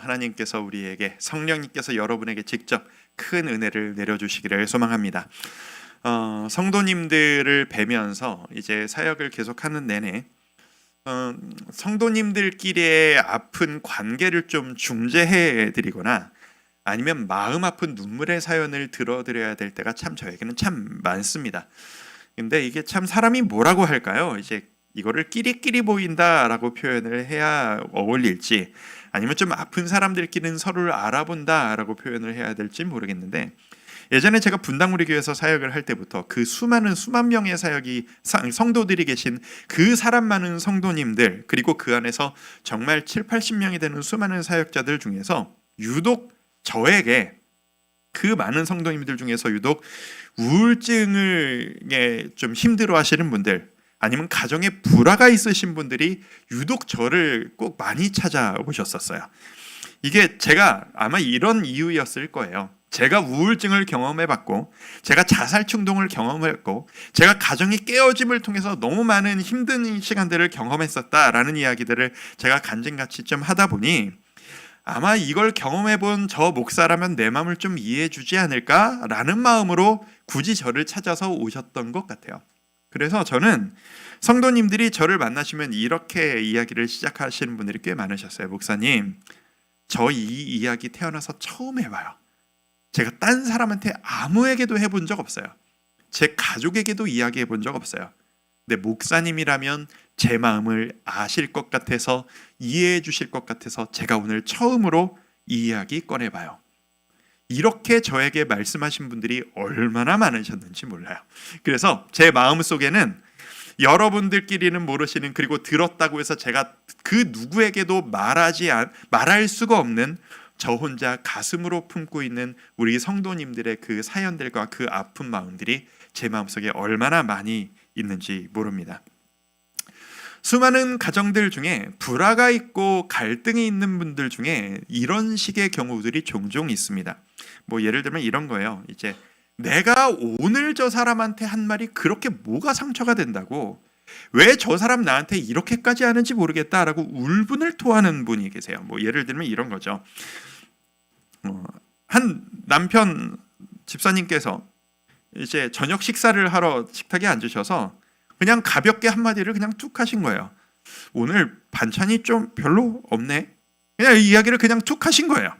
하나님께서 우리에게, 성령님께서 여러분에게 직접 큰 은혜를 내려주시기를 소망합니다. 성도님들을 뵈면서 이제 사역을 계속하는 내내 성도님들끼리의 아픈 관계를 좀 중재해 드리거나 아니면 마음 아픈 눈물의 사연을 들어드려야 될 때가 참 저에게는 참 많습니다. 근데 이게 참 사람이 뭐라고 할까요? 이제 이거를 끼리끼리 보인다라고 표현을 해야 어울릴지, 아니면 좀 아픈 사람들끼리는 서로를 알아본다라고 표현을 해야 될지 모르겠는데, 예전에 제가 분당우리 교회에서 사역을 할 때부터 그 수만 명의 성도들이 계신 그 사람 많은 성도님들, 그리고 그 안에서 정말 70-80명이 되는 수많은 사역자들 중에서 유독 저에게, 그 많은 성도님들 중에서 유독 우울증을 좀 힘들어 하시는 분들, 아니면 가정에 불화가 있으신 분들이 유독 저를 꼭 많이 찾아오셨었어요. 이게 제가 아마 이런 이유였을 거예요. 제가 우울증을 경험해봤고, 제가 자살 충동을 경험했고, 제가 가정이 깨어짐을 통해서 너무 많은 힘든 시간들을 경험했었다라는 이야기들을 제가 간증같이 좀 하다 보니, 아마 이걸 경험해본 저 목사라면 내 마음을 좀 이해해주지 않을까라는 마음으로 굳이 저를 찾아서 오셨던 것 같아요. 그래서 저는 성도님들이 저를 만나시면 이렇게 이야기를 시작하시는 분들이 꽤 많으셨어요. 목사님, 저 이 이야기 태어나서 처음 해봐요. 제가 딴 사람한테 아무에게도 해본 적 없어요. 제 가족에게도 이야기해 본 적 없어요. 근데 목사님이라면 제 마음을 아실 것 같아서, 이해해 주실 것 같아서 제가 오늘 처음으로 이 이야기 꺼내봐요. 이렇게 저에게 말씀하신 분들이 얼마나 많으셨는지 몰라요. 그래서 제 마음속에는 여러분들끼리는 모르시는, 그리고 들었다고 해서 제가 그 누구에게도 말할 수가 없는, 저 혼자 가슴으로 품고 있는 우리 성도님들의 그 사연들과 그 아픈 마음들이 제 마음속에 얼마나 많이 있는지 모릅니다. 수많은 가정들 중에 불화가 있고 갈등이 있는 분들 중에 이런 식의 경우들이 종종 있습니다. 뭐 예를 들면 이런 거예요. 이제 내가 오늘 저 사람한테 한 말이 그렇게 뭐가 상처가 된다고, 왜 저 사람 나한테 이렇게까지 하는지 모르겠다라고 울분을 토하는 분이 계세요. 뭐 예를 들면 이런 거죠. 한 남편 집사님께서 이제 저녁 식사를 하러 식탁에 앉으셔서 그냥 가볍게 한마디를 그냥 툭 하신 거예요. 오늘 반찬이 좀 별로 없네. 그냥 이 이야기를 그냥 툭 하신 거예요.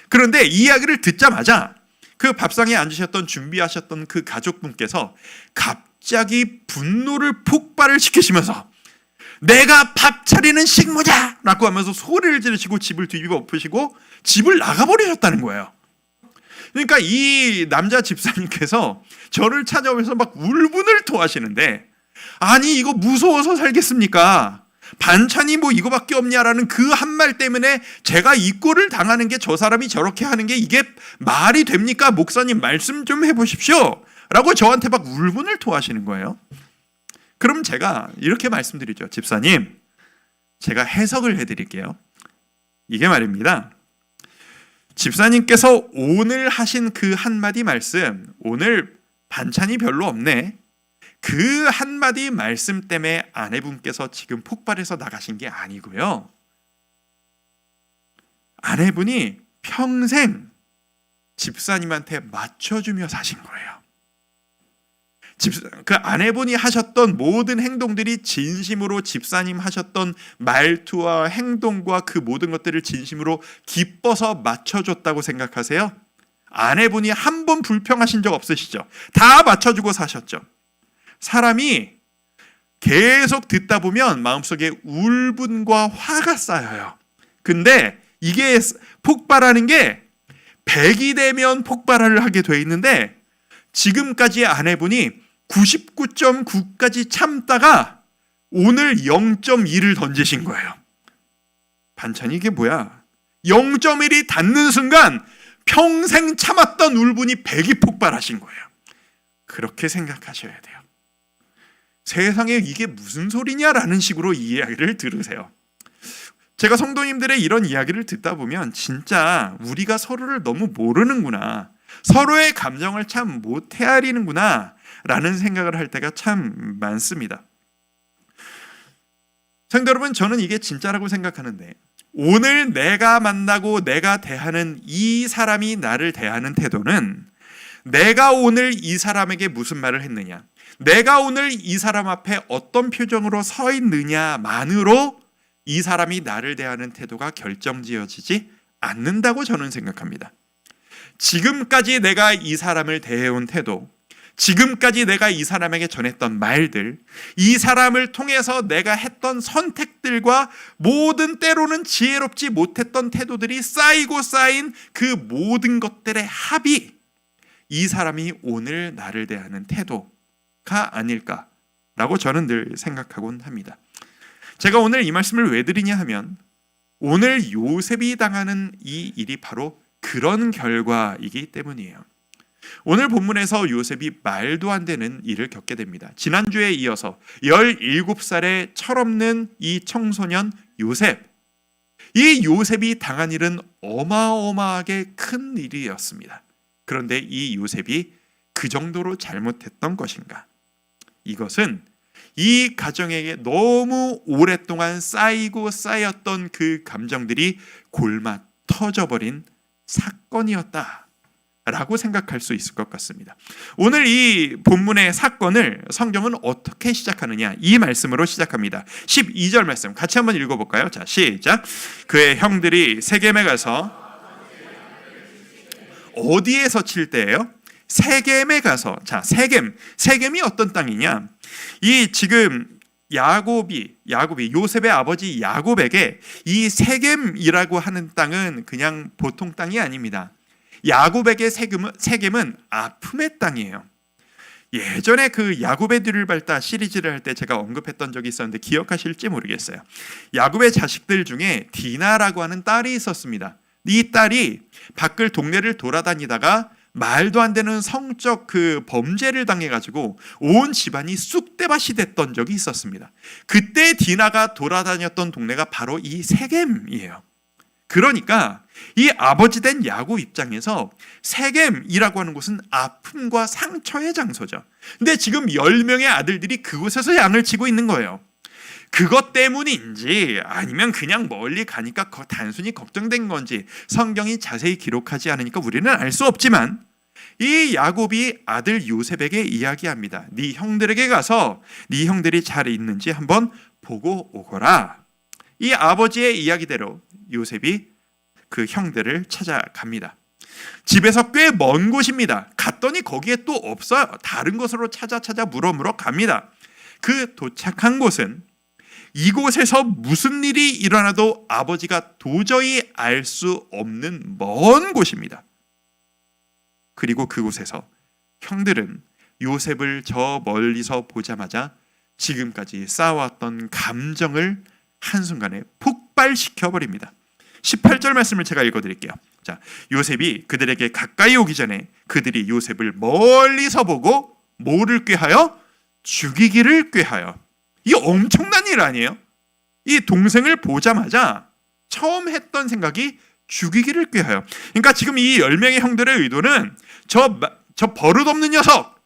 그런데 이 이야기를 듣자마자 그 밥상에 앉으셨던, 준비하셨던 그 가족분께서 갑자기 분노를 폭발을 시키시면서 내가 밥 차리는 식모자! 라고 하면서 소리를 지르시고 집을 뒤집어 엎으시고 집을 나가버리셨다는 거예요. 그러니까 이 남자 집사님께서 저를 찾아오면서 막 울분을 토하시는데, 아니 이거 무서워서 살겠습니까? 반찬이 뭐 이거밖에 없냐라는 그 한 말 때문에 제가 이 꼴을 당하는 게, 저 사람이 저렇게 하는 게 이게 말이 됩니까? 목사님 말씀 좀 해보십시오 라고 저한테 막 울분을 토하시는 거예요. 그럼 제가 이렇게 말씀드리죠. 집사님, 제가 해석을 해드릴게요. 이게 말입니다. 집사님께서 오늘 하신 그 한마디 말씀, 오늘 반찬이 별로 없네, 그 한마디 말씀 때문에 아내분께서 지금 폭발해서 나가신 게 아니고요. 아내분이 평생 집사님한테 맞춰주며 사신 거예요. 그 아내분이 하셨던 모든 행동들이 진심으로 집사님 하셨던 말투와 행동과 그 모든 것들을 진심으로 기뻐서 맞춰줬다고 생각하세요? 아내분이 한 번 불평하신 적 없으시죠? 다 맞춰주고 사셨죠? 사람이 계속 듣다 보면 마음속에 울분과 화가 쌓여요. 근데 이게 폭발하는 게 100이 되면 폭발을 하게 돼 있는데, 지금까지 아내분이 99.9까지 참다가 오늘 0.1을 던지신 거예요. 반찬이 이게 뭐야? 0.1이 닿는 순간 평생 참았던 울분이 100이 폭발하신 거예요. 그렇게 생각하셔야 돼요. 세상에 이게 무슨 소리냐라는 식으로 이 이야기를 들으세요. 제가 성도님들의 이런 이야기를 듣다 보면 진짜 우리가 서로를 너무 모르는구나, 서로의 감정을 참 못 헤아리는구나 라는 생각을 할 때가 참 많습니다. 성도 여러분, 저는 이게 진짜라고 생각하는데, 오늘 내가 만나고 내가 대하는 이 사람이 나를 대하는 태도는 내가 오늘 이 사람에게 무슨 말을 했느냐, 내가 오늘 이 사람 앞에 어떤 표정으로 서 있느냐만으로 이 사람이 나를 대하는 태도가 결정지어지지 않는다고 저는 생각합니다. 지금까지 내가 이 사람을 대해온 태도, 지금까지 내가 이 사람에게 전했던 말들, 이 사람을 통해서 내가 했던 선택들과 모든 때로는 지혜롭지 못했던 태도들이 쌓이고 쌓인 그 모든 것들의 합이 이 사람이 오늘 나를 대하는 태도가 아닐까라고 저는 늘 생각하곤 합니다. 제가 오늘 이 말씀을 왜 드리냐 하면 오늘 요셉이 당하는 이 일이 바로 그런 결과이기 때문이에요. 오늘 본문에서 요셉이 말도 안 되는 일을 겪게 됩니다. 지난주에 이어서 17살의 철없는 이 청소년 요셉, 이 요셉이 당한 일은 어마어마하게 큰 일이었습니다. 그런데 이 요셉이 그 정도로 잘못했던 것인가? 이것은 이 가정에게 너무 오랫동안 쌓이고 쌓였던 그 감정들이 골마 터져버린 사건이었다 라고 생각할 수 있을 것 같습니다. 오늘 이 본문의 사건을 성경은 어떻게 시작하느냐, 이 말씀으로 시작합니다. 12절 말씀 같이 한번 읽어볼까요? 자, 시작. 그의 형들이 세겜에 가서, 어디에서 칠 때예요? 세겜에 가서. 자, 세겜이 어떤 땅이냐? 이 지금 야곱이 요셉의 아버지 야곱에게 이 세겜이라고 하는 땅은 그냥 보통 땅이 아닙니다. 야곱에게 세겜은 아픔의 땅이에요. 예전에 그 야곱의 뒤를 밟다 시리즈를 할 때 제가 언급했던 적이 있었는데 기억하실지 모르겠어요. 야곱의 자식들 중에 디나라고 하는 딸이 있었습니다. 이 딸이 밖을 동네를 돌아다니다가 말도 안 되는 성적 그 범죄를 당해가지고 온 집안이 쑥대밭이 됐던 적이 있었습니다. 그때 디나가 돌아다녔던 동네가 바로 이 세겜이에요. 그러니까 이 아버지 된 야곱 입장에서 세겜이라고 하는 곳은 아픔과 상처의 장소죠. 근데 지금 10명의 아들들이 그곳에서 양을 치고 있는 거예요. 그것 때문인지 아니면 그냥 멀리 가니까 단순히 걱정된 건지 성경이 자세히 기록하지 않으니까 우리는 알 수 없지만 이 야곱이 아들 요셉에게 이야기합니다. 네 형들에게 가서 네 형들이 잘 있는지 한번 보고 오거라. 이 아버지의 이야기대로 요셉이 그 형들을 찾아갑니다. 집에서 꽤 먼 곳입니다. 갔더니 거기에 또 없어요. 다른 곳으로 찾아 물어 갑니다. 그 도착한 곳은 이곳에서 무슨 일이 일어나도 아버지가 도저히 알 수 없는 먼 곳입니다. 그리고 그곳에서 형들은 요셉을 저 멀리서 보자마자 지금까지 쌓아왔던 감정을 한순간에 폭발시켜버립니다. 18절 말씀을 제가 읽어드릴게요. 자, 요셉이 그들에게 가까이 오기 전에 그들이 요셉을 멀리서 보고 뭐를 꾀하여? 죽이기를 꾀하여. 이 엄청난 일 아니에요? 이 동생을 보자마자 처음 했던 생각이 죽이기를 꾀하여. 그러니까 지금 이 10명의 형들의 의도는 저 버릇없는 녀석,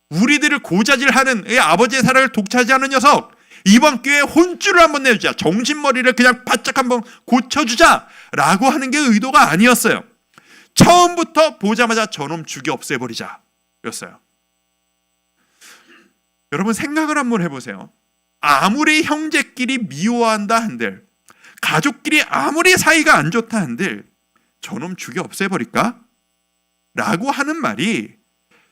우리들을 고자질하는 이 아버지의 사랑을 독차지하는 녀석, 이번 기회에 혼쭐을 한번 내주자, 정신머리를 그냥 바짝 한번 고쳐주자라고 하는 게 의도가 아니었어요. 처음부터 보자마자 저놈 죽여 없애버리자 였어요. 여러분 생각을 한번 해보세요. 아무리 형제끼리 미워한다 한들, 가족끼리 아무리 사이가 안 좋다 한들 저놈 죽여 없애버릴까? 라고 하는 말이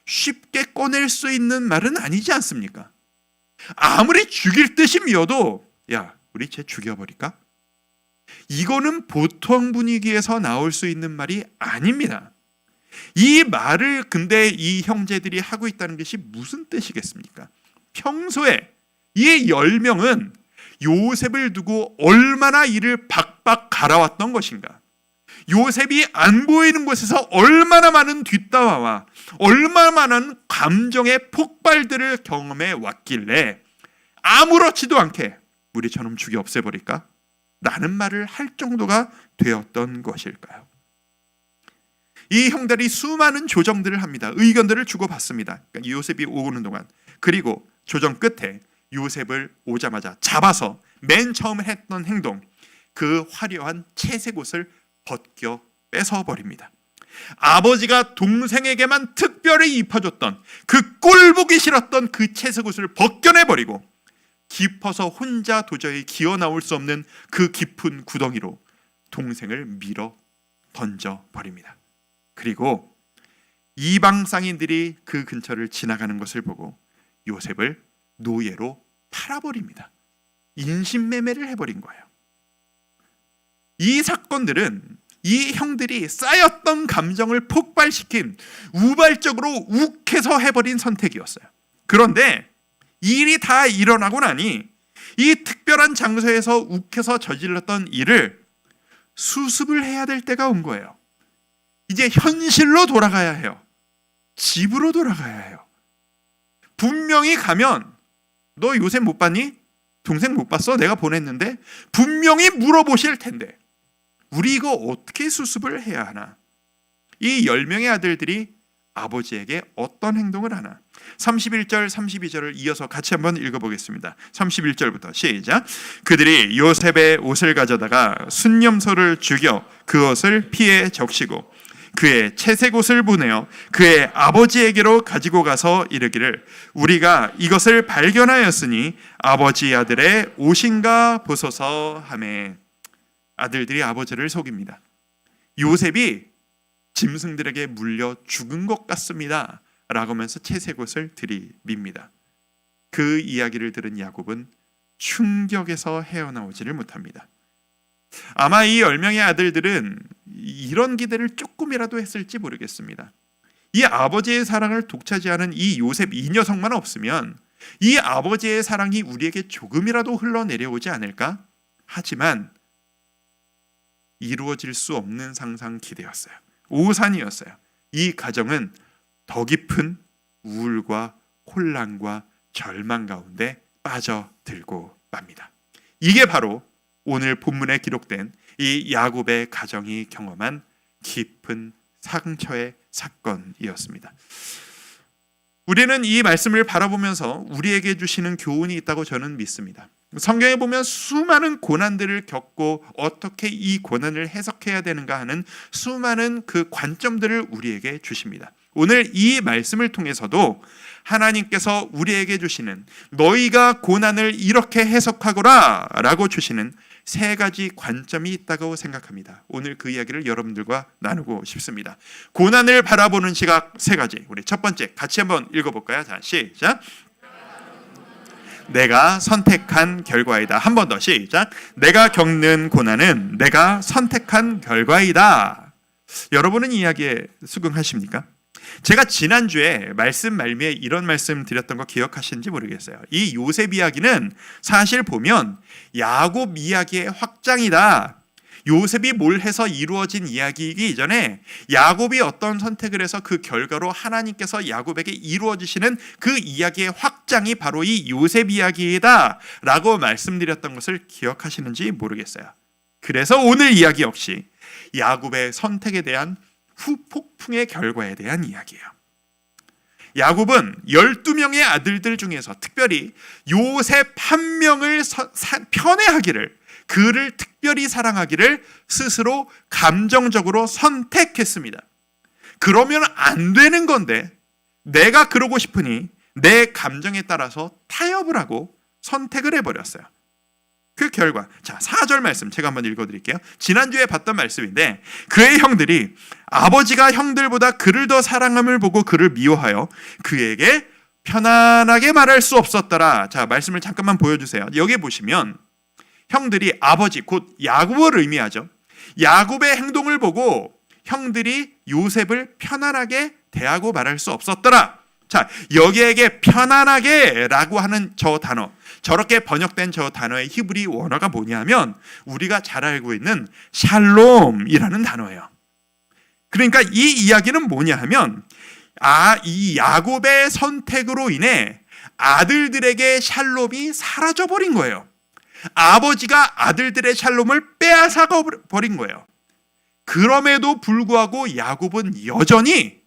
쉽게 꺼낼 수 있는 말은 아니지 않습니까? 아무리 죽일 듯이 미워도 야, 우리 쟤 죽여버릴까? 이거는 보통 분위기에서 나올 수 있는 말이 아닙니다. 이 말을 근데 이 형제들이 하고 있다는 것이 무슨 뜻이겠습니까? 평소에 이 10명은 요셉을 두고 얼마나 이를 박박 갈아왔던 것인가? 요셉이 안 보이는 곳에서 얼마나 많은 뒷담화와 얼마나 많은 감정의 폭발들을 경험해 왔길래 아무렇지도 않게 우리 저놈 죽여 없애버릴까? 라는 말을 할 정도가 되었던 것일까요? 이 형들이 수많은 조정들을 합니다. 의견들을 주고받습니다. 그러니까 요셉이 오는 동안. 그리고 조정 끝에 요셉을 오자마자 잡아서 맨 처음 했던 행동, 그 화려한 채색 옷을 벗겨 뺏어버립니다. 아버지가 동생에게만 특별히 입혀줬던 그 꼴보기 싫었던 그 채색 옷을 벗겨내버리고 깊어서 혼자 도저히 기어나올 수 없는 그 깊은 구덩이로 동생을 밀어 던져버립니다. 그리고 이방 쌍인들이 그 근처를 지나가는 것을 보고 요셉을 노예로 팔아버립니다. 인신매매를 해버린 거예요. 이 사건들은 이 형들이 쌓였던 감정을 폭발시킨 우발적으로 욱해서 해버린 선택이었어요. 그런데 일이 다 일어나고 나니 이 특별한 장소에서 욱해서 저질렀던 일을 수습을 해야 될 때가 온 거예요. 이제 현실로 돌아가야 해요. 집으로 돌아가야 해요. 분명히 가면 너 요새 못 봤니? 동생 못 봤어? 내가 보냈는데 분명히 물어보실 텐데 우리 이거 어떻게 수습을 해야 하나? 이 10명의 아들들이 아버지에게 어떤 행동을 하나? 31절 32절을 이어서 같이 한번 읽어보겠습니다. 31절부터 시작. 그들이 요셉의 옷을 가져다가 순념소를 죽여 그 옷을 피에 적시고 그의 채색 옷을 보내어 그의 아버지에게로 가지고 가서 이르기를 우리가 이것을 발견하였으니 아버지 아들의 옷인가 보소서 하매. 아들들이 아버지를 속입니다. 요셉이 짐승들에게 물려 죽은 것 같습니다 라고 하면서 채색 옷을 들이밉니다. 그 이야기를 들은 야곱은 충격에서 헤어나오지를 못합니다. 아마 이 10명의 아들들은 이런 기대를 조금이라도 했을지 모르겠습니다. 이 아버지의 사랑을 독차지하는 이 요셉 이 녀석만 없으면 이 아버지의 사랑이 우리에게 조금이라도 흘러내려오지 않을까? 하지만 이루어질 수 없는 상상 기대였어요. 오산이었어요. 이 가정은 더 깊은 우울과 혼란과 절망 가운데 빠져들고 맙니다. 이게 바로 오늘 본문에 기록된 이 야곱의 가정이 경험한 깊은 상처의 사건이었습니다. 우리는 이 말씀을 바라보면서 우리에게 주시는 교훈이 있다고 저는 믿습니다. 성경에 보면 수많은 고난들을 겪고 어떻게 이 고난을 해석해야 되는가 하는 수많은 그 관점들을 우리에게 주십니다. 오늘 이 말씀을 통해서도 하나님께서 우리에게 주시는 너희가 고난을 이렇게 해석하거라 라고 주시는 세 가지 관점이 있다고 생각합니다. 오늘 그 이야기를 여러분들과 나누고 싶습니다. 고난을 바라보는 시각 세 가지. 우리 첫 번째 같이 한번 읽어볼까요? 자, 시작. 내가 선택한 결과이다. 한 번 더 시작. 내가 겪는 고난은 내가 선택한 결과이다. 여러분은 이 이야기에 수긍하십니까? 제가 지난주에 말씀 말미에 이런 말씀 드렸던 거 기억하시는지 모르겠어요. 이 요셉 이야기는 사실 보면 야곱 이야기의 확장이다. 요셉이 뭘 해서 이루어진 이야기이기 이전에 야곱이 어떤 선택을 해서 그 결과로 하나님께서 야곱에게 이루어지시는 그 이야기의 확장이 바로 이 요셉 이야기이다 라고 말씀드렸던 것을 기억하시는지 모르겠어요. 그래서 오늘 이야기 역시 야곱의 선택에 대한 후폭풍의 결과에 대한 이야기예요. 야곱은 12명의 아들들 중에서 특별히 요셉 한 명을 편애하기를, 그를 특별히 사랑하기를 스스로 감정적으로 선택했습니다. 그러면 안 되는 건데 내가 그러고 싶으니 내 감정에 따라서 타협을 하고 선택을 해버렸어요. 그 결과, 자 4절 말씀 제가 한번 읽어드릴게요. 지난주에 봤던 말씀인데 그의 형들이 아버지가 형들보다 그를 더 사랑함을 보고 그를 미워하여 그에게 편안하게 말할 수 없었더라. 자 말씀을 잠깐만 보여주세요. 여기 보시면 형들이 아버지 곧 야곱을 의미하죠. 야곱의 행동을 보고 형들이 요셉을 편안하게 대하고 말할 수 없었더라. 자 여기에게 편안하게 라고 하는 저 단어, 저렇게 번역된 저 단어의 히브리 원어가 뭐냐면 우리가 잘 알고 있는 샬롬이라는 단어예요. 그러니까 이 이야기는 뭐냐 하면 이 야곱의 선택으로 인해 아들들에게 샬롬이 사라져버린 거예요. 아버지가 아들들의 샬롬을 빼앗아 버린 거예요. 그럼에도 불구하고 야곱은 여전히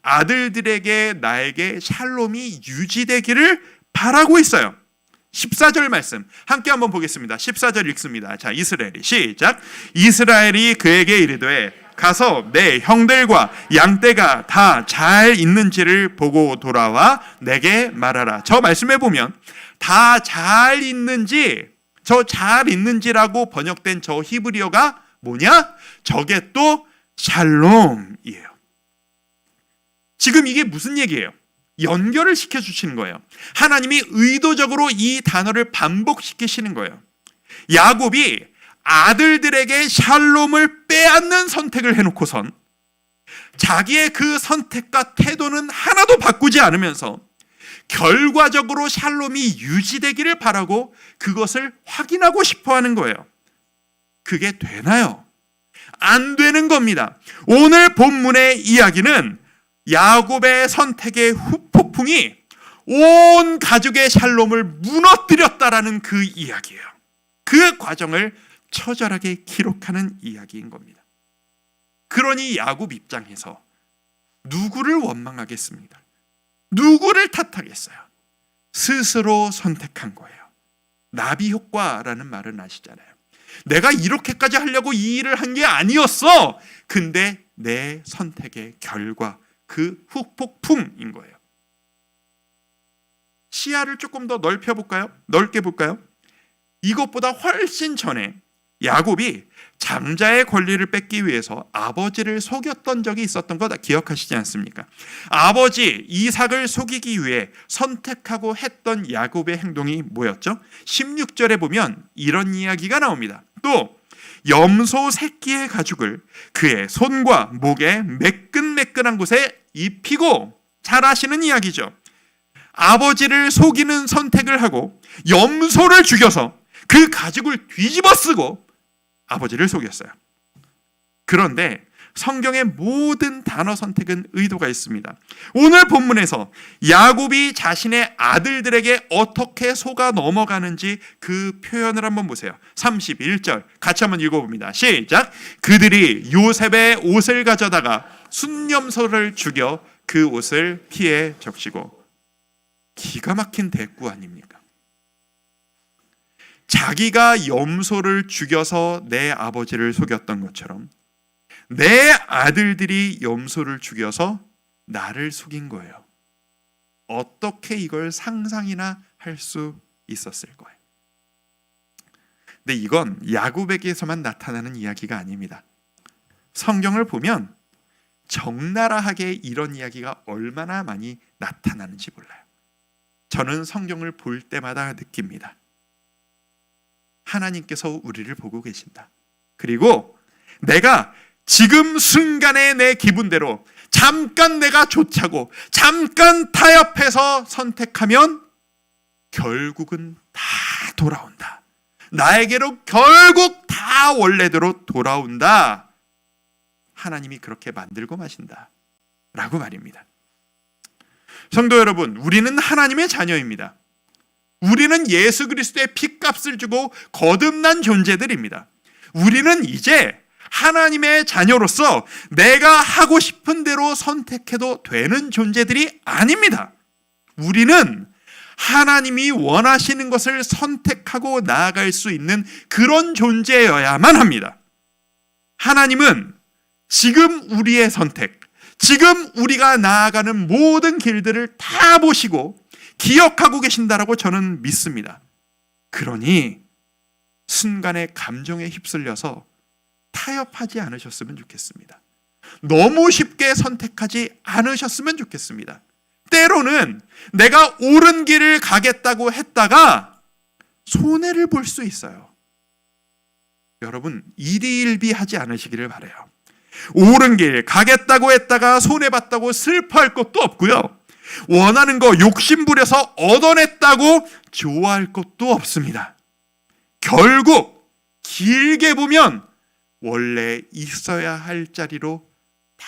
아들들에게 나에게 샬롬이 유지되기를 바라고 있어요. 14절 말씀 함께 한번 보겠습니다. 14절 읽습니다. 자, 이스라엘이 시작. 이스라엘이 그에게 이르되 가서 내 형들과 양떼가 다 잘 있는지를 보고 돌아와 내게 말하라. 저 말씀해 보면 다 잘 있는지, 저 잘 있는지라고 번역된 저 히브리어가 뭐냐? 저게 또 샬롬이에요. 지금 이게 무슨 얘기예요? 연결을 시켜주시는 거예요. 하나님이 의도적으로 이 단어를 반복시키시는 거예요. 야곱이 아들들에게 샬롬을 빼앗는 선택을 해놓고선 자기의 그 선택과 태도는 하나도 바꾸지 않으면서 결과적으로 샬롬이 유지되기를 바라고 그것을 확인하고 싶어하는 거예요. 그게 되나요? 안 되는 겁니다. 오늘 본문의 이야기는 야곱의 선택의 후폭풍이 온 가족의 샬롬을 무너뜨렸다라는 그 이야기예요. 그 과정을 처절하게 기록하는 이야기인 겁니다. 그러니 야곱 입장에서 누구를 원망하겠습니까? 누구를 탓하겠어요? 스스로 선택한 거예요. 나비 효과라는 말은 아시잖아요. 내가 이렇게까지 하려고 이 일을 한 게 아니었어. 근데 내 선택의 결과, 그 후폭풍인 거예요. 시야를 조금 더 넓게 볼까요? 이것보다 훨씬 전에 야곱이 장자의 권리를 뺏기 위해서 아버지를 속였던 적이 있었던 거 다 기억하시지 않습니까? 아버지 이삭을 속이기 위해 선택하고 했던 야곱의 행동이 뭐였죠? 16절에 보면 이런 이야기가 나옵니다. 또 염소 새끼의 가죽을 그의 손과 목에 매끈매끈한 곳에 입히고, 잘 아시는 이야기죠. 아버지를 속이는 선택을 하고 염소를 죽여서 그 가죽을 뒤집어 쓰고 아버지를 속였어요. 그런데 성경의 모든 단어 선택은 의도가 있습니다. 오늘 본문에서 야곱이 자신의 아들들에게 어떻게 속아 넘어가는지 그 표현을 한번 보세요. 31절 같이 한번 읽어봅니다. 시작. 그들이 요셉의 옷을 가져다가 순염소를 죽여 그 옷을 피에 적시고. 기가 막힌 대꾸 아닙니까? 자기가 염소를 죽여서 내 아버지를 속였던 것처럼 내 아들들이 염소를 죽여서 나를 속인 거예요. 어떻게 이걸 상상이나 할 수 있었을 거예요. 근데 이건 야곱에게서만 나타나는 이야기가 아닙니다. 성경을 보면 적나라하게 이런 이야기가 얼마나 많이 나타나는지 몰라요. 저는 성경을 볼 때마다 느낍니다. 하나님께서 우리를 보고 계신다. 그리고 내가 지금 순간의 내 기분대로 잠깐 내가 좋자고 잠깐 타협해서 선택하면 결국은 다 돌아온다. 나에게로 결국 다 원래대로 돌아온다. 하나님이 그렇게 만들고 마신다 라고 말입니다. 성도 여러분, 우리는 하나님의 자녀입니다. 우리는 예수 그리스도의 핏값을 주고 거듭난 존재들입니다. 우리는 이제 하나님의 자녀로서 내가 하고 싶은 대로 선택해도 되는 존재들이 아닙니다. 우리는 하나님이 원하시는 것을 선택하고 나아갈 수 있는 그런 존재여야만 합니다. 하나님은 지금 우리의 선택, 지금 우리가 나아가는 모든 길들을 다 보시고 기억하고 계신다라고 저는 믿습니다. 그러니 순간의 감정에 휩쓸려서 타협하지 않으셨으면 좋겠습니다. 너무 쉽게 선택하지 않으셨으면 좋겠습니다. 때로는 내가 옳은 길을 가겠다고 했다가 손해를 볼 수 있어요. 여러분, 일희일비하지 않으시기를 바라요. 옳은 길 가겠다고 했다가 손해봤다고 슬퍼할 것도 없고요. 원하는 거 욕심부려서 얻어냈다고 좋아할 것도 없습니다. 결국 길게 보면 원래 있어야 할 자리로 다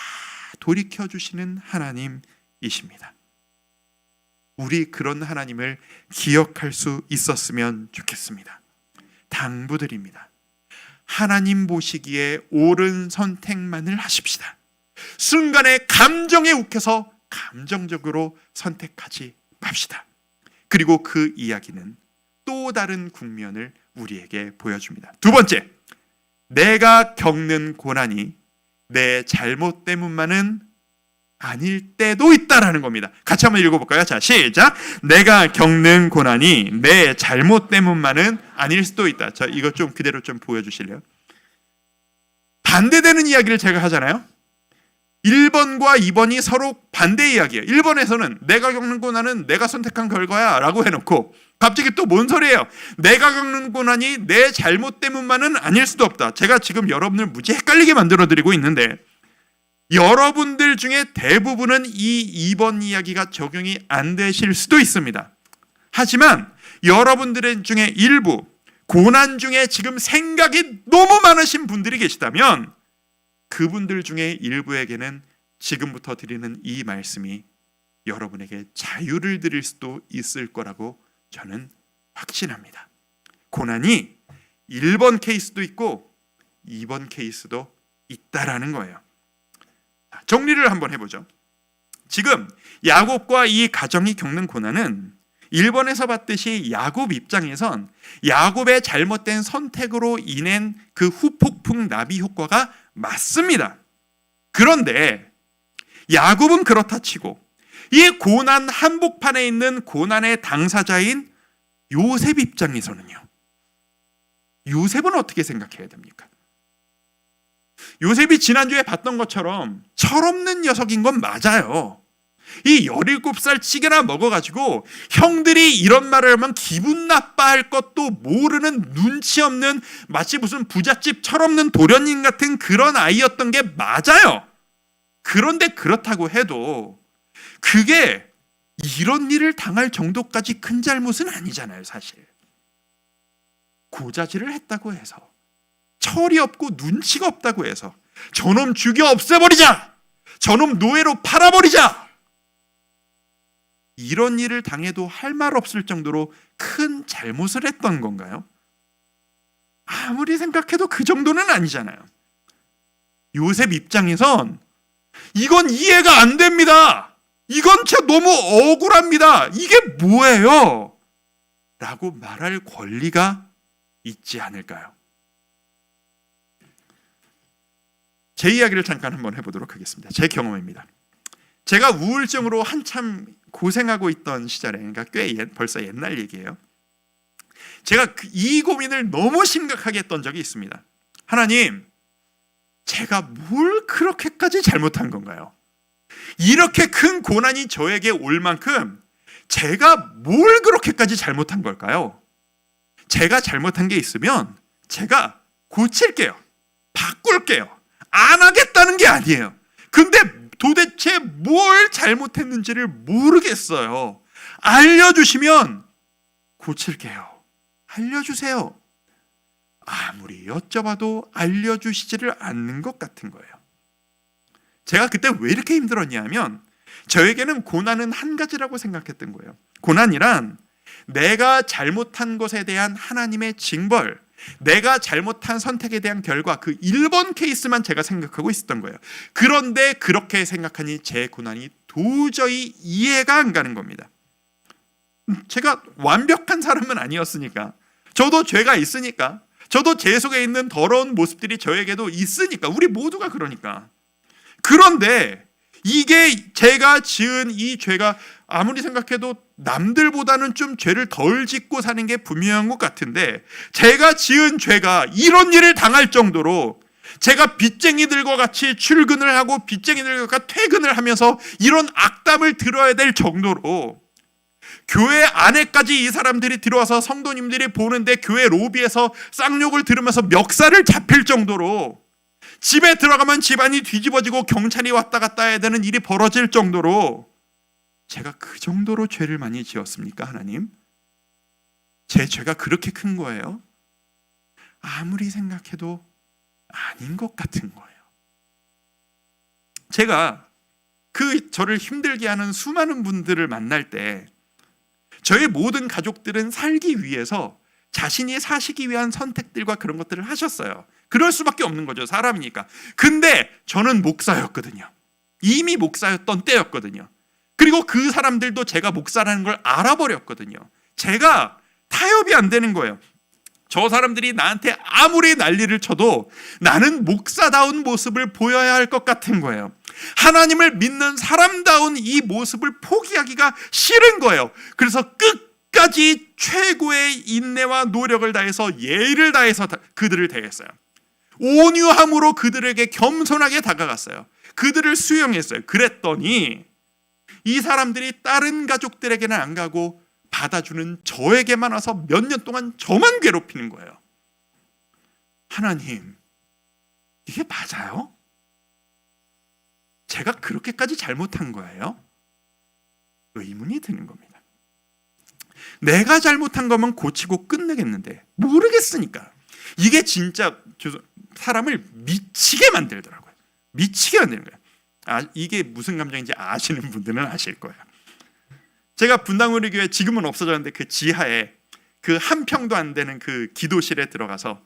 돌이켜주시는 하나님이십니다. 우리 그런 하나님을 기억할 수 있었으면 좋겠습니다. 당부드립니다. 하나님 보시기에 옳은 선택만을 하십시다. 순간의 감정에 욱해서 감정적으로 선택하지 맙시다. 그리고 그 이야기는 또 다른 국면을 우리에게 보여줍니다. 두 번째, 내가 겪는 고난이 내 잘못 때문만은 아닐 때도 있다라는 겁니다. 같이 한번 읽어볼까요? 자, 시작. 내가 겪는 고난이 내 잘못 때문만은 아닐 수도 있다. 자, 이거 좀 그대로 좀 보여주실래요? 반대되는 이야기를 제가 하잖아요. 1번과 2번이 서로 반대 이야기예요. 1번에서는 내가 겪는 고난은 내가 선택한 결과야 라고 해놓고 갑자기 또 뭔 소리예요? 내가 겪는 고난이 내 잘못 때문만은 아닐 수도 없다. 제가 지금 여러분을 무지 헷갈리게 만들어드리고 있는데 여러분들 중에 대부분은 이 2번 이야기가 적용이 안 되실 수도 있습니다. 하지만 여러분들 중에 일부 고난 중에 지금 생각이 너무 많으신 분들이 계시다면 그분들 중에 일부에게는 지금부터 드리는 이 말씀이 여러분에게 자유를 드릴 수도 있을 거라고 저는 확신합니다. 고난이 1번 케이스도 있고 2번 케이스도 있다라는 거예요. 정리를 한번 해보죠. 지금 야곱과 이 가정이 겪는 고난은 1번에서 봤듯이 야곱 입장에선 야곱의 잘못된 선택으로 인한 그 후폭풍 나비 효과가 맞습니다. 그런데 야곱은 그렇다 치고 이 고난 한복판에 있는 고난의 당사자인 요셉 입장에서는요. 요셉은 어떻게 생각해야 됩니까? 요셉이 지난주에 봤던 것처럼 철없는 녀석인 건 맞아요. 이 17살 찌개나 먹어가지고 형들이 이런 말을 하면 기분 나빠할 것도 모르는 눈치 없는 마치 무슨 부잣집 철없는 도련님 같은 그런 아이였던 게 맞아요. 그런데 그렇다고 해도 그게 이런 일을 당할 정도까지 큰 잘못은 아니잖아요, 사실. 고자질을 했다고 해서 철이 없고 눈치가 없다고 해서 저놈 죽여 없애버리자! 저놈 노예로 팔아버리자! 이런 일을 당해도 할 말 없을 정도로 큰 잘못을 했던 건가요? 아무리 생각해도 그 정도는 아니잖아요. 요셉 입장에선 이건 이해가 안 됩니다. 이건 진짜 너무 억울합니다. 이게 뭐예요? 라고 말할 권리가 있지 않을까요? 제 이야기를 잠깐 한번 해보도록 하겠습니다. 제 경험입니다. 제가 우울증으로 한참 고생하고 있던 시절에, 그러니까 벌써 옛날 얘기예요. 제가 이 고민을 너무 심각하게 했던 적이 있습니다. 하나님, 제가 뭘 그렇게까지 잘못한 건가요? 이렇게 큰 고난이 저에게 올 만큼 제가 뭘 그렇게까지 잘못한 걸까요? 제가 잘못한 게 있으면 제가 고칠게요. 바꿀게요. 안 하겠다는 게 아니에요. 근데 도대체 뭘 잘못했는지를 모르겠어요. 알려주시면 고칠게요. 알려주세요. 아무리 여쭤봐도 알려주시지를 않는 것 같은 거예요. 제가 그때 왜 이렇게 힘들었냐면 저에게는 고난은 한 가지라고 생각했던 거예요. 고난이란 내가 잘못한 것에 대한 하나님의 징벌, 내가 잘못한 선택에 대한 결과, 그 1번 케이스만 제가 생각하고 있었던 거예요. 그런데 그렇게 생각하니 제 고난이 도저히 이해가 안 가는 겁니다. 제가 완벽한 사람은 아니었으니까, 저도 죄가 있으니까, 저도 제 속에 있는 더러운 모습들이 저에게도 있으니까, 우리 모두가 그러니까. 그런데 이게 제가 지은 이 죄가 아무리 생각해도 남들보다는 좀 죄를 덜 짓고 사는 게 분명한 것 같은데, 제가 지은 죄가 이런 일을 당할 정도로 제가 빚쟁이들과 같이 출근을 하고 빚쟁이들과 퇴근을 하면서 이런 악담을 들어야 될 정도로, 교회 안에까지 이 사람들이 들어와서 성도님들이 보는데 교회 로비에서 쌍욕을 들으면서 멱살을 잡힐 정도로, 집에 들어가면 집안이 뒤집어지고 경찰이 왔다 갔다 해야 되는 일이 벌어질 정도로, 제가 그 정도로 죄를 많이 지었습니까, 하나님? 제 죄가 그렇게 큰 거예요? 아무리 생각해도 아닌 것 같은 거예요. 제가 저를 힘들게 하는 수많은 분들을 만날 때 저의 모든 가족들은 살기 위해서 자신이 사시기 위한 선택들과 그런 것들을 하셨어요. 그럴 수밖에 없는 거죠, 사람이니까. 근데 저는 목사였거든요. 이미 목사였던 때였거든요. 그리고 그 사람들도 제가 목사라는 걸 알아버렸거든요. 제가 타협이 안 되는 거예요. 저 사람들이 나한테 아무리 난리를 쳐도 나는 목사다운 모습을 보여야 할 것 같은 거예요. 하나님을 믿는 사람다운 이 모습을 포기하기가 싫은 거예요. 그래서 끝까지 최고의 인내와 노력을 다해서 예의를 다해서 그들을 대했어요. 온유함으로 그들에게 겸손하게 다가갔어요. 그들을 수용했어요. 그랬더니 이 사람들이 다른 가족들에게는 안 가고 받아주는 저에게만 와서 몇 년 동안 저만 괴롭히는 거예요. 하나님, 이게 맞아요? 제가 그렇게까지 잘못한 거예요? 의문이 드는 겁니다. 내가 잘못한 거면 고치고 끝내겠는데 모르겠으니까. 이게 진짜 사람을 미치게 만들더라고요. 미치게 만드는 거예요. 이게 무슨 감정인지 아시는 분들은 아실 거예요. 제가 분당우리교회 지금은 없어졌는데 그 지하에 그 한 평도 안 되는 그 기도실에 들어가서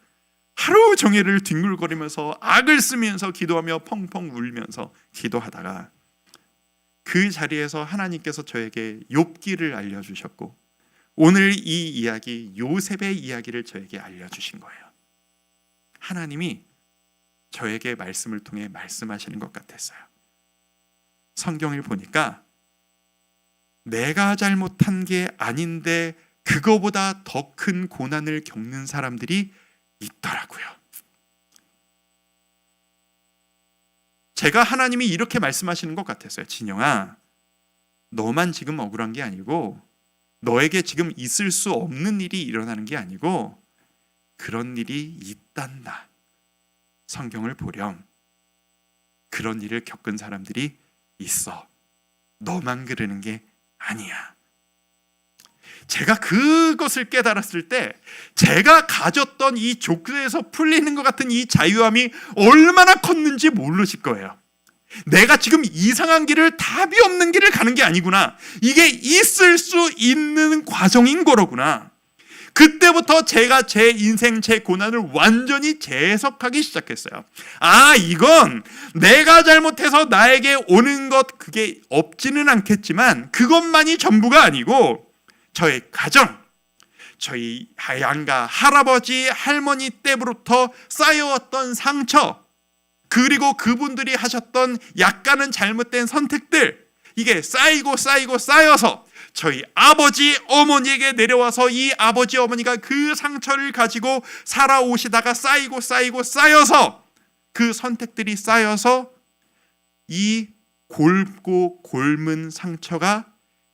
하루 종일을 뒹굴거리면서 악을 쓰면서 기도하며 펑펑 울면서 기도하다가 그 자리에서 하나님께서 저에게 욥기를 알려주셨고 오늘 이 이야기 요셉의 이야기를 저에게 알려주신 거예요. 하나님이 저에게 말씀을 통해 말씀하시는 것 같았어요. 성경을 보니까 내가 잘못한 게 아닌데 그거보다 더 큰 고난을 겪는 사람들이 있더라고요. 제가 하나님이 이렇게 말씀하시는 것 같았어요. 진영아, 너만 지금 억울한 게 아니고 너에게 지금 있을 수 없는 일이 일어나는 게 아니고 그런 일이 있단다. 성경을 보렴. 그런 일을 겪은 사람들이 있어. 너만 그러는 게 아니야. 제가 그것을 깨달았을 때 제가 가졌던 이 족쇄에서 풀리는 것 같은 이 자유함이 얼마나 컸는지 모르실 거예요. 내가 지금 이상한 길을, 답이 없는 길을 가는 게 아니구나. 이게 있을 수 있는 과정인 거로구나. 그때부터 제가 제 인생, 제 고난을 완전히 재해석하기 시작했어요. 이건 내가 잘못해서 나에게 오는 것, 그게 없지는 않겠지만 그것만이 전부가 아니고 저의 가정, 저희 양가, 할아버지, 할머니 때부터 쌓여왔던 상처, 그리고 그분들이 하셨던 약간은 잘못된 선택들, 이게 쌓여서 저희 아버지, 어머니에게 내려와서 이 아버지, 어머니가 그 상처를 가지고 살아오시다가 쌓여서 그 선택들이 쌓여서 이 골고 골문 상처가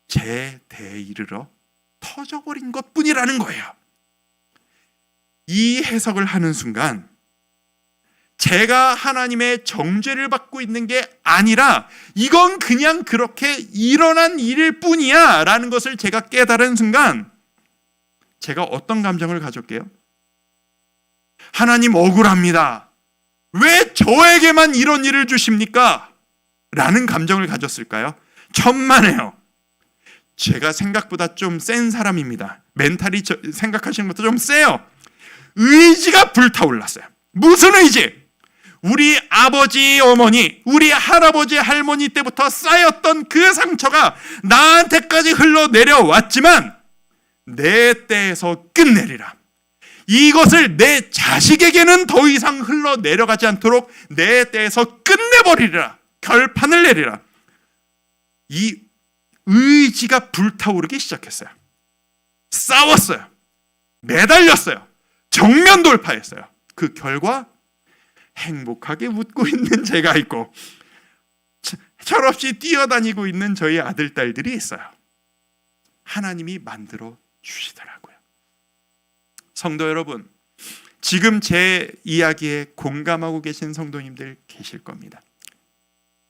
제 대에 이르러 터져버린 것뿐이라는 거예요. 이 해석을 하는 순간 제가 하나님의 정죄를 받고 있는 게 아니라 이건 그냥 그렇게 일어난 일일 뿐이야 라는 것을 제가 깨달은 순간 제가 어떤 감정을 가졌게요? 하나님 억울합니다. 왜 저에게만 이런 일을 주십니까? 라는 감정을 가졌을까요? 천만에요. 제가 생각보다 좀 센 사람입니다. 멘탈이 생각하시는 것도 좀 세요. 의지가 불타올랐어요. 무슨 의지? 우리 아버지, 어머니, 우리 할아버지, 할머니 때부터 쌓였던 그 상처가 나한테까지 흘러내려왔지만 내 때에서 끝내리라. 이것을 내 자식에게는 더 이상 흘러내려가지 않도록 내 때에서 끝내버리리라. 결판을 내리라. 이 의지가 불타오르기 시작했어요. 싸웠어요. 매달렸어요. 정면 돌파했어요. 그 결과 행복하게 웃고 있는 제가 있고 철없이 뛰어다니고 있는 저희 아들, 딸들이 있어요. 하나님이 만들어 주시더라고요. 성도 여러분, 지금 제 이야기에 공감하고 계신 성도님들 계실 겁니다.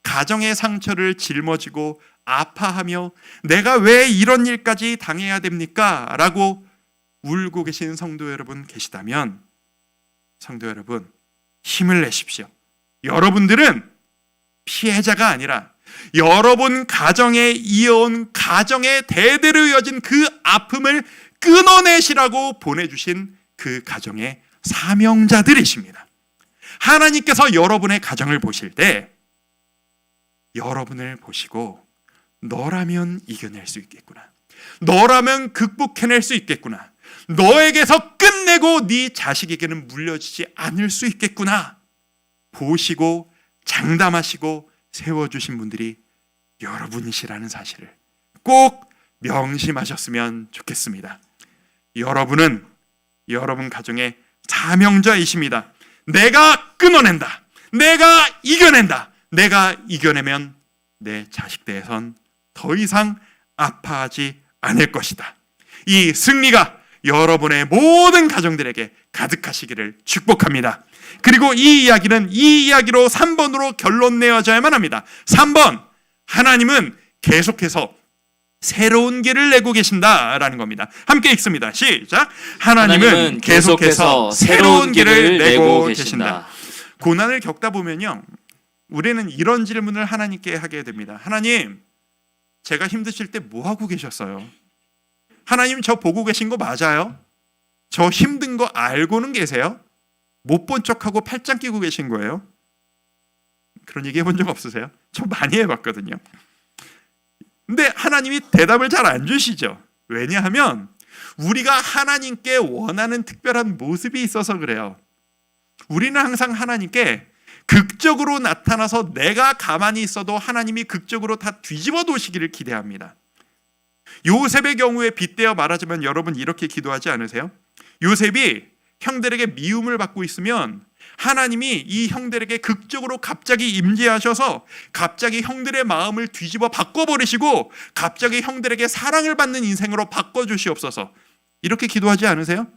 가정의 상처를 짊어지고 아파하며 내가 왜 이런 일까지 당해야 됩니까? 라고 울고 계신 성도 여러분 계시다면 성도 여러분, 힘을 내십시오. 여러분들은 피해자가 아니라 여러분 가정에 이어온, 가정에 대대로 이어진 그 아픔을 끊어내시라고 보내주신 그 가정의 사명자들이십니다. 하나님께서 여러분의 가정을 보실 때 여러분을 보시고 너라면 이겨낼 수 있겠구나, 너라면 극복해낼 수 있겠구나, 너에게서 끝내고 네 자식에게는 물려지지 않을 수 있겠구나 보시고 장담하시고 세워주신 분들이 여러분이시라는 사실을 꼭 명심하셨으면 좋겠습니다. 여러분은 여러분 가정의 사명자이십니다. 내가 끊어낸다. 내가 이겨낸다. 내가 이겨내면 내 자식 대해선 더 이상 아파하지 않을 것이다. 이 승리가 여러분의 모든 가정들에게 가득하시기를 축복합니다. 그리고 이 이야기는 이 이야기로 3번으로 결론 내어져야만 합니다. 3번, 하나님은 계속해서 새로운 길을 내고 계신다라는 겁니다. 함께 읽습니다. 시작. 하나님은 계속해서 새로운 길을 내고 계신다. 고난을 겪다 보면요, 우리는 이런 질문을 하나님께 하게 됩니다. 하나님, 제가 힘드실 때 뭐 하고 계셨어요? 하나님, 저 보고 계신 거 맞아요? 저 힘든 거 알고는 계세요? 못 본 척하고 팔짱 끼고 계신 거예요? 그런 얘기 해본 적 없으세요? 저 많이 해봤거든요. 근데 하나님이 대답을 잘 안 주시죠. 왜냐하면 우리가 하나님께 원하는 특별한 모습이 있어서 그래요. 우리는 항상 하나님께 극적으로 나타나서 내가 가만히 있어도 하나님이 극적으로 다 뒤집어 놓으시기를 기대합니다. 요셉의 경우에 빗대어 말하자면 여러분 이렇게 기도하지 않으세요? 요셉이 형들에게 미움을 받고 있으면 하나님이 이 형들에게 극적으로 갑자기 임재하셔서 갑자기 형들의 마음을 뒤집어 바꿔버리시고 갑자기 형들에게 사랑을 받는 인생으로 바꿔주시옵소서. 이렇게 기도하지 않으세요?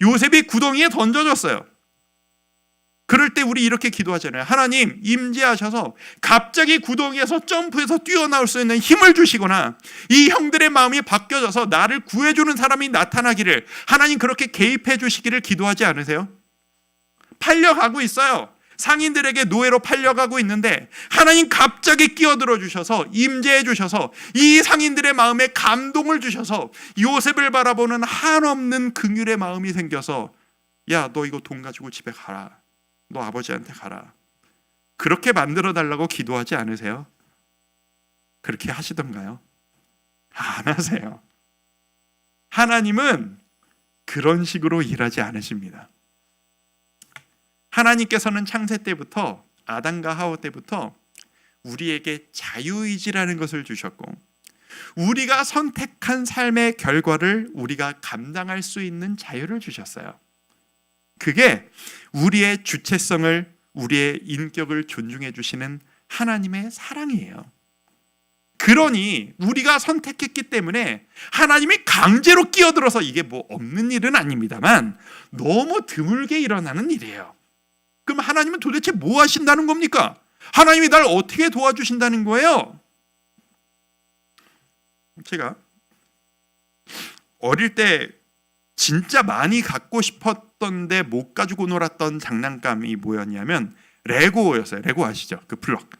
요셉이 구덩이에 던져졌어요. 그럴 때 우리 이렇게 기도하잖아요. 하나님, 임재하셔서 갑자기 구덩이에서 점프해서 뛰어나올 수 있는 힘을 주시거나 이 형들의 마음이 바뀌어져서 나를 구해주는 사람이 나타나기를 하나님 그렇게 개입해 주시기를 기도하지 않으세요? 팔려가고 있어요. 상인들에게 노예로 팔려가고 있는데 하나님 갑자기 끼어들어 주셔서 임재해 주셔서 이 상인들의 마음에 감동을 주셔서 요셉을 바라보는 한없는 긍휼의 마음이 생겨서 야, 너 이거 돈 가지고 집에 가라. 너 아버지한테 가라. 그렇게 만들어 달라고 기도하지 않으세요? 그렇게 하시던가요? 안 하세요. 하나님은 그런 식으로 일하지 않으십니다. 하나님께서는 창세 때부터 아담과 하와 때부터 우리에게 자유의지라는 것을 주셨고 우리가 선택한 삶의 결과를 우리가 감당할 수 있는 자유를 주셨어요. 그게 우리의 주체성을, 우리의 인격을 존중해 주시는 하나님의 사랑이에요. 그러니 우리가 선택했기 때문에 하나님이 강제로 끼어들어서 이게 뭐 없는 일은 아닙니다만 너무 드물게 일어나는 일이에요. 그럼 하나님은 도대체 뭐 하신다는 겁니까? 하나님이 날 어떻게 도와주신다는 거예요? 제가 어릴 때 진짜 많이 갖고 싶었던데 못 가지고 놀았던 장난감이 뭐였냐면 레고였어요. 레고 아시죠? 그 블럭.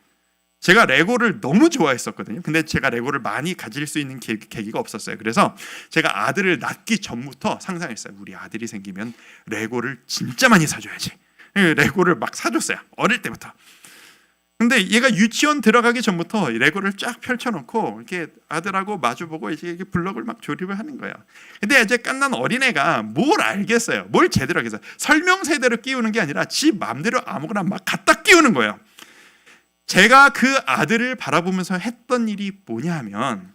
제가 레고를 너무 좋아했었거든요. 근데 제가 레고를 많이 가질 수 있는 계기가 없었어요. 그래서 제가 아들을 낳기 전부터 상상했어요. 우리 아들이 생기면 레고를 진짜 많이 사줘야지. 레고를 막 사줬어요. 어릴 때부터. 근데 얘가 유치원 들어가기 전부터 레고를 쫙 펼쳐놓고 이렇게 아들하고 마주보고 이제 블럭을 막 조립을 하는 거예요. 근데 이제 갓난 어린애가 뭘 알겠어요? 뭘 제대로 하겠어요? 설명서대로 끼우는 게 아니라 지 마음대로 아무거나 막 갖다 끼우는 거예요. 제가 그 아들을 바라보면서 했던 일이 뭐냐 하면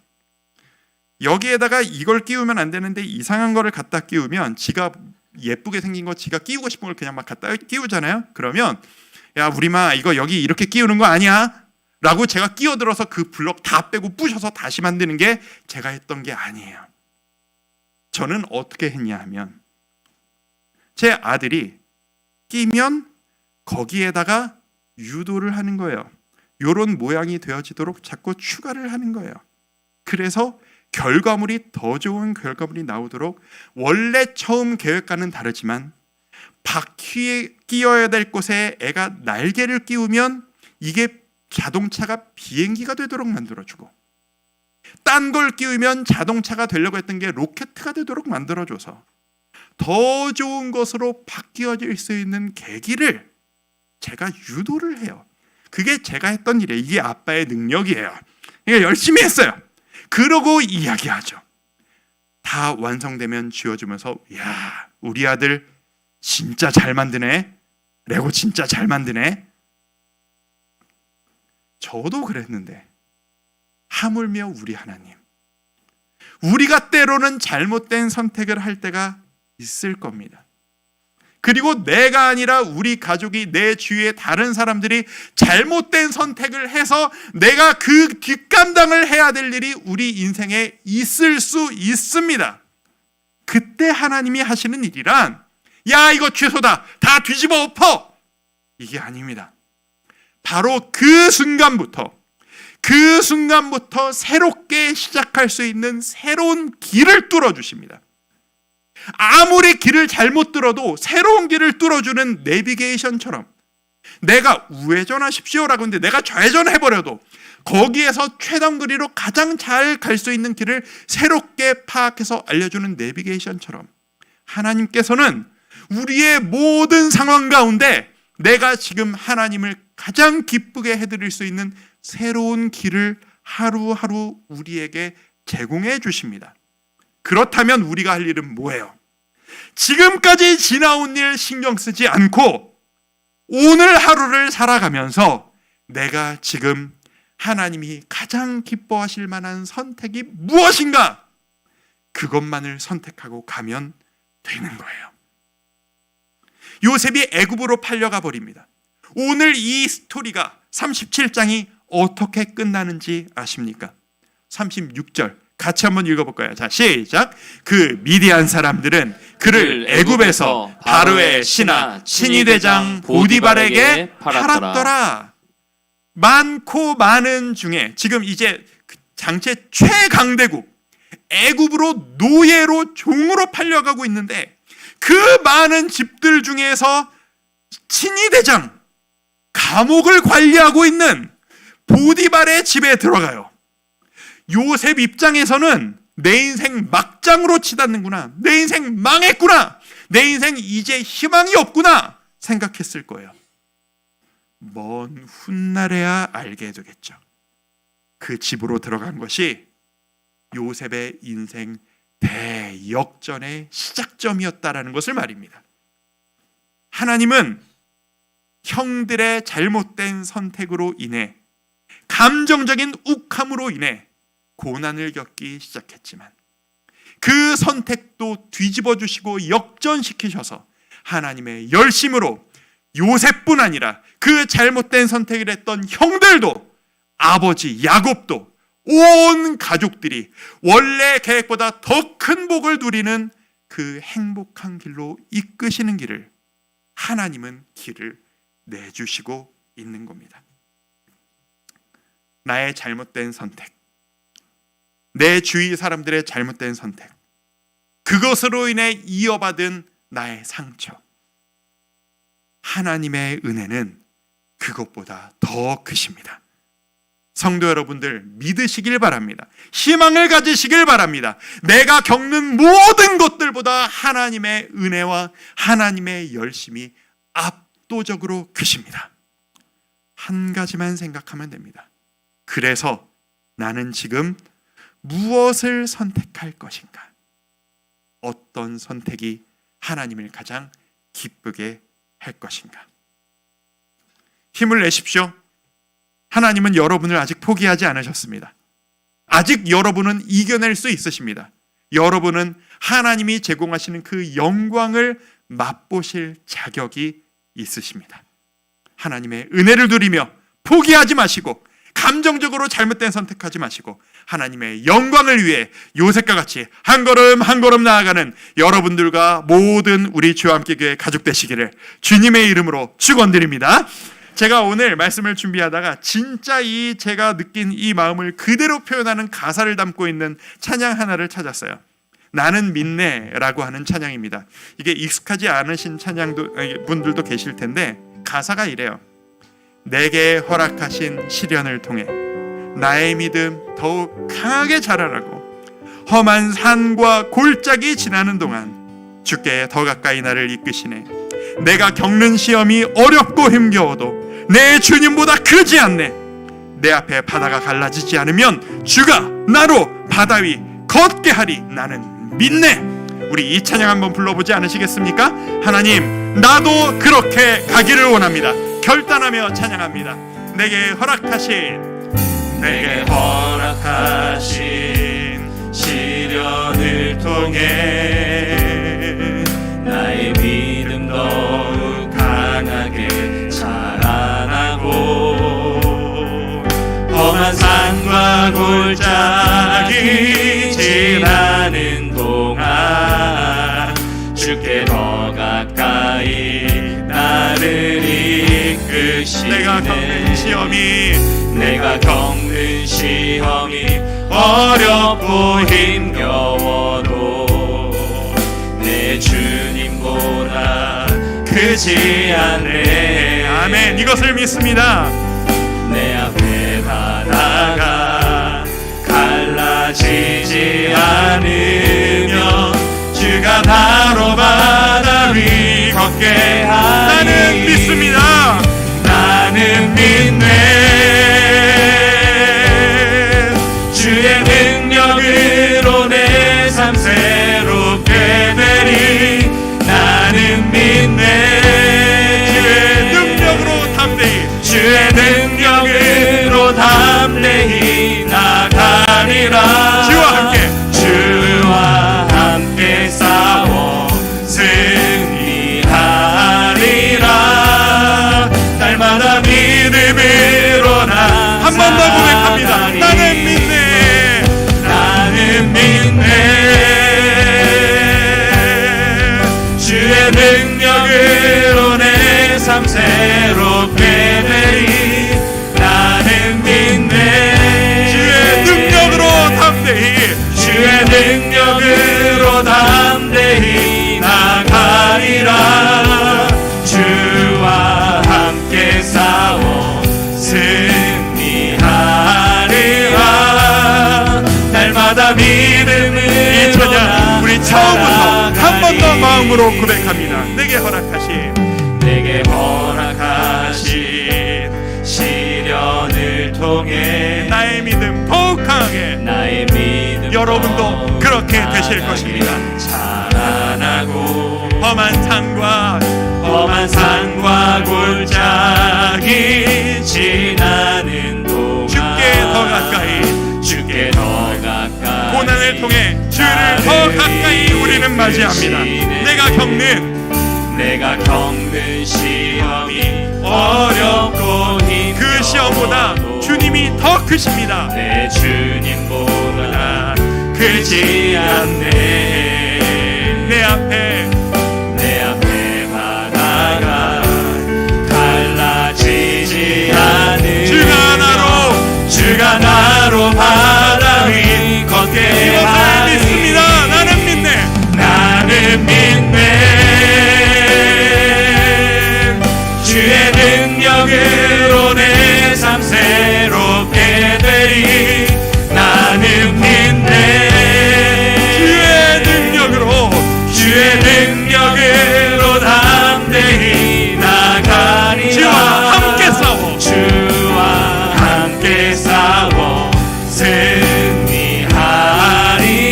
여기에다가 이걸 끼우면 안 되는데 이상한 거를 갖다 끼우면 지가 예쁘게 생긴 거 지가 끼우고 싶은 걸 그냥 막 갖다 끼우잖아요. 그러면 야, 우리마 이거 여기 이렇게 끼우는 거 아니야? 라고 제가 끼어들어서 그 블럭 다 빼고 부셔서 다시 만드는 게 제가 했던 게 아니에요. 저는 어떻게 했냐 하면 제 아들이 끼면 거기에다가 유도를 하는 거예요. 요런 모양이 되어지도록 자꾸 추가를 하는 거예요. 그래서 결과물이 더 좋은 결과물이 나오도록 원래 처음 계획과는 다르지만 바퀴에 끼워야 될 곳에 애가 날개를 끼우면 이게 자동차가 비행기가 되도록 만들어주고 딴 걸 끼우면 자동차가 되려고 했던 게 로켓가 되도록 만들어줘서 더 좋은 것으로 바뀌어질 수 있는 계기를 제가 유도를 해요. 그게 제가 했던 일이에요. 이게 아빠의 능력이에요. 그러니까 열심히 했어요. 그러고 이야기하죠. 다 완성되면 쥐어주면서 야, 우리 아들 진짜 잘 만드네. 레고 진짜 잘 만드네. 저도 그랬는데 하물며 우리 하나님, 우리가 때로는 잘못된 선택을 할 때가 있을 겁니다. 그리고 내가 아니라 우리 가족이, 내 주위의 다른 사람들이 잘못된 선택을 해서 내가 그 뒷감당을 해야 될 일이 우리 인생에 있을 수 있습니다. 그때 하나님이 하시는 일이란 야, 이거 취소다, 다 뒤집어 엎어, 이게 아닙니다. 바로 그 순간부터 새롭게 시작할 수 있는 새로운 길을 뚫어주십니다. 아무리 길을 잘못 뚫어도 새로운 길을 뚫어주는 내비게이션처럼 내가 우회전하십시오라고 했는데 내가 좌회전해버려도 거기에서 최단거리로 가장 잘 갈 수 있는 길을 새롭게 파악해서 알려주는 내비게이션처럼 하나님께서는 우리의 모든 상황 가운데 내가 지금 하나님을 가장 기쁘게 해드릴 수 있는 새로운 길을 하루하루 우리에게 제공해 주십니다. 그렇다면 우리가 할 일은 뭐예요? 지금까지 지나온 일 신경 쓰지 않고 오늘 하루를 살아가면서 내가 지금 하나님이 가장 기뻐하실 만한 선택이 무엇인가? 그것만을 선택하고 가면 되는 거예요. 요셉이 애굽으로 팔려가 버립니다. 오늘 이 스토리가 37장이 어떻게 끝나는지 아십니까? 36절 같이 한번 읽어볼까요? 자, 시작. 그 미디안 사람들은 그를 애굽에서 바로의 신하 친위대장 보디발에게 팔았더라. 많고 많은 중에 지금 이제 장체 최강대국 애굽으로 노예로 종으로 팔려가고 있는데 그 많은 집들 중에서 친위대장, 감옥을 관리하고 있는 보디발의 집에 들어가요. 요셉 입장에서는 내 인생 막장으로 치닫는구나, 내 인생 망했구나, 내 인생 이제 희망이 없구나 생각했을 거예요. 먼 훗날에야 알게 되겠죠. 그 집으로 들어간 것이 요셉의 인생 대역전의 시작점이었다라는 것을 말입니다. 하나님은 형들의 잘못된 선택으로 인해, 감정적인 욱함으로 인해 고난을 겪기 시작했지만 그 선택도 뒤집어 주시고 역전시키셔서 하나님의 열심으로 요셉뿐 아니라 그 잘못된 선택을 했던 형들도, 아버지 야곱도, 온 가족들이 원래 계획보다 더 큰 복을 누리는 그 행복한 길로 이끄시는 길을 하나님은 길을 내주시고 있는 겁니다. 나의 잘못된 선택, 내 주위 사람들의 잘못된 선택, 그것으로 인해 이어받은 나의 상처, 하나님의 은혜는 그것보다 더 크십니다. 성도 여러분들, 믿으시길 바랍니다. 희망을 가지시길 바랍니다. 내가 겪는 모든 것들보다 하나님의 은혜와 하나님의 열심이 압도적으로 크십니다. 한 가지만 생각하면 됩니다. 그래서 나는 지금 무엇을 선택할 것인가? 어떤 선택이 하나님을 가장 기쁘게 할 것인가? 힘을 내십시오. 하나님은 여러분을 아직 포기하지 않으셨습니다. 아직 여러분은 이겨낼 수 있으십니다. 여러분은 하나님이 제공하시는 그 영광을 맛보실 자격이 있으십니다. 하나님의 은혜를 누리며 포기하지 마시고, 감정적으로 잘못된 선택하지 마시고, 하나님의 영광을 위해 요셉과 같이 한 걸음 한 걸음 나아가는 여러분들과 모든 우리 주와 함께 교회 가족 되시기를 주님의 이름으로 축원드립니다. 제가 오늘 말씀을 준비하다가 진짜 제가 느낀 이 마음을 그대로 표현하는 가사를 담고 있는 찬양 하나를 찾았어요. 나는 믿네라고 하는 찬양입니다. 이게 익숙하지 않으신 분들도 계실 텐데 가사가 이래요. 내게 허락하신 시련을 통해 나의 믿음 더욱 강하게 자라라고, 험한 산과 골짜기 지나는 동안 주께 더 가까이 나를 이끄시네. 내가 겪는 시험이 어렵고 힘겨워도 내 주님보다 크지 않네. 내 앞에 바다가 갈라지지 않으면 주가 나로 바다 위 걷게 하리. 나는 믿네. 우리 이 찬양 한번 불러보지 않으시겠습니까? 하나님, 나도 그렇게 가기를 원합니다. 결단하며 찬양합니다. 내게 허락하신 시련을 통해 나의 믿음 더욱 강하게 자라나고 험한 산과 골짜기 지나는 동안 주께 더 가까이 나를 이끄시네. 내가 겪는 시험이 어렵고 힘겨워도 내 주님보다 크지 않네. 아멘. 이것을 믿습니다. 내 앞에 바다가 갈라지지 않으면 주가 바로 바다 위 걷게 하니 나는 믿습니다. 나는 믿네. 주의 능력으로 내 삶 새롭게 되리. 나는 믿네. 주의 능력으로 담대히, 주의 능력으로 담대히 나가리라. 주와 함께 싸워 승리하리라. 날마다 믿음으로 나 한 번 더 고백합니다. 나는 믿네. 나는 믿네. 주의 능력으로 내 삶 새롭게 되리. 나는 믿네. 주의 능력으로 담대히, 주의 능력으로 담대히 나가리라. 주와 함께 싸워 승리하리라. 날마다 믿음으로 이 찬양 우리 처음부터 한 번 더 마음으로 고백합니다. 내게 허락하신 시련을 통해 나의 믿음 더욱 강하게, 나의 믿음 여러분도 그렇게 되실 것입니다. 자라나고 험한 산과 골짜기 지나는 동안 주께 더 가까이 고난을 통해 주를 더 가까이 우리는 맞이합니다. 내가 겪는 시험이 어렵고 힘겨워도 그 시험보다 주님이 더 크십니다. 내 주님보다 크지 않네. 내 앞에 바다가 갈라지지 않으면 주가 나로 바다 위 걷게 이것을 하니 믿습니다. 나는 믿네. 주의 능력으로 내 삶 새롭게 되리. 나는 믿네. 주의 능력으로 담대히 나가리라. 주와 함께 싸워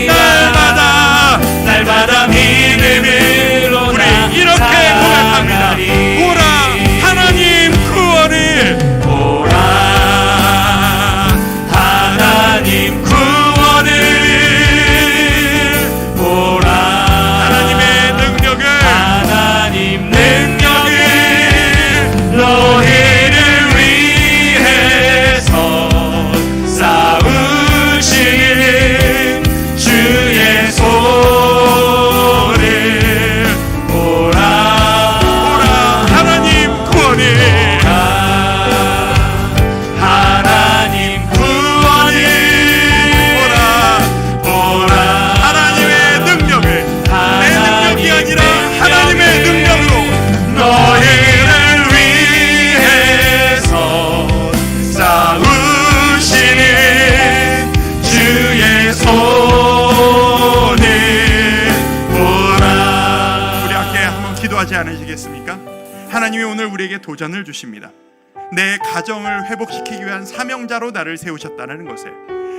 승리하리라. 날마다 믿음으로 우리 이렇게 고백합니다. 보라, 하나님 구원을. 보라, 하나님 구원을. 보라, 하나님 능력을 너희를 위해서 싸우시는 주의 손을 보라. 하나님 구원을. 하나님 구원을 보라. 하나님의 능력을, 내 능력이 아니라 하나님의 능력으로 너희를 위해서 싸우시는 주의 손을 보라. 우리 함께 한번 기도하지 않으시겠습니까? 하나님이 오늘 우리에게 도전을 주십니다. 내 가정을 회복시키기 위한 사명자로 나를 세우셨다는 것을,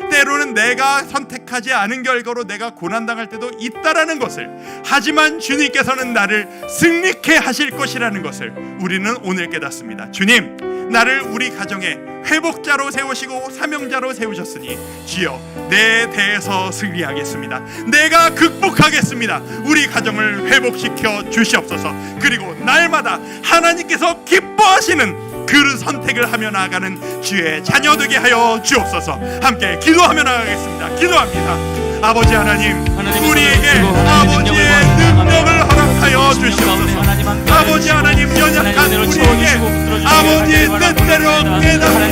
때로는 내가 선택하지 않은 결과로 내가 고난당할 때도 있다라는 것을, 하지만 주님께서는 나를 승리케 하실 것이라는 것을 우리는 오늘 깨닫습니다. 주님, 나를 우리 가정에 회복자로 세우시고 사명자로 세우셨으니 주여, 내 대해서 승리하겠습니다. 내가 극복하겠습니다. 우리 가정을 회복시켜 주시옵소서. 그리고 날마다 하나님께서 기뻐하시는 그 선택을 하며 나아가는 주의 자녀 되게 하여 주옵소서. 함께 기도하며 나아가겠습니다. 기도합니다. 아버지 하나님, 우리에게 아버지